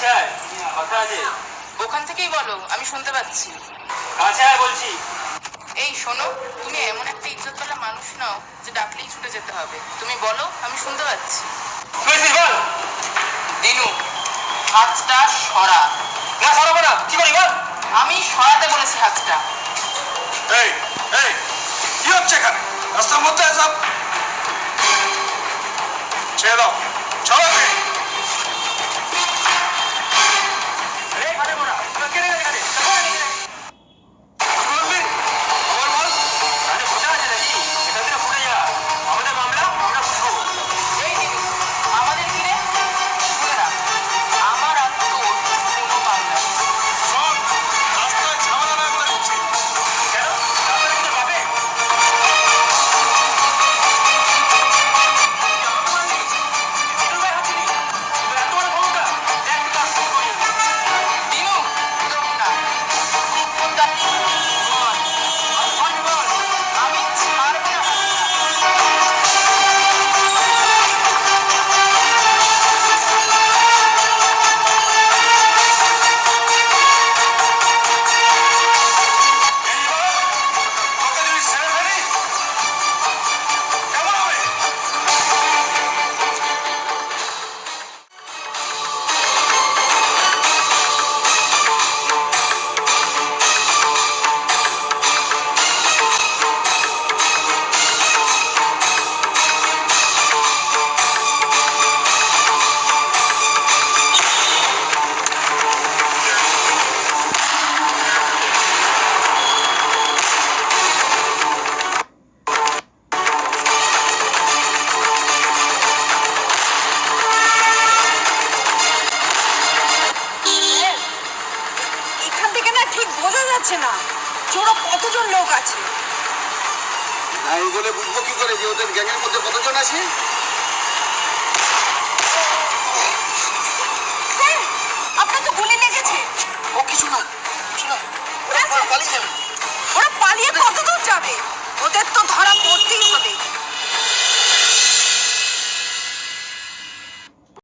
কাছে আয়, কথা আছে। ওখান থেকেই বলো, আমি শুনতে পাচ্ছি। কাছে আয় বলছি। এই শোনো, তুমি এমন একটা ইজ্জতওয়ালা মানুষ নাও যে ডাকলেই ছুটে যেতে হবে। তুমি বলো, আমি শুনতে পাচ্ছি। বল। দিনু, হাতটা সরা। না সরাবো না, কি করি বল। আমি সরাতে বলেছি হাতটা। এই এই কি হচ্ছে এখানে? রাস্তার মধ্যে এসব ছেড়ে দাও, চলো। রে ঘরে মোড়া, তুই কে রে ঘরে? বলবি খবর বল। তাহলে ফুটে আছে নাকি? এখান থেকে ফুটে যা। আমাদের মামলা আমরা বুঝবো। এই দিনু, আমাদের কিনে শুনে রাখ, আমার আর তোর কোনো মামলা নেই। শোন, রাস্তায় ঝামেলা না করে দিচ্ছি। কেন? রাস্তায় কিন্তু পাবে। দিনু, তোর না। আমি ছাড়বো না হাতটা। তোকে যদি ছেড়ে ফেলি কেমন হবে? এখান থেকে না ঠিক বোঝা যাচ্ছে না চোরা কতজন লোক আছে। নাই বলে বুঝবো কি করে যে ওদের গ্যাংয়ের মধ্যে কতজন আছে? স্যার, আপনার তো গুলি লেগেছে। ও কিছু না, কিছু না, ওরা পালিয়ে যাবে। ওরা পালিয়ে কত দূর যাবে? ওদের তো ধরা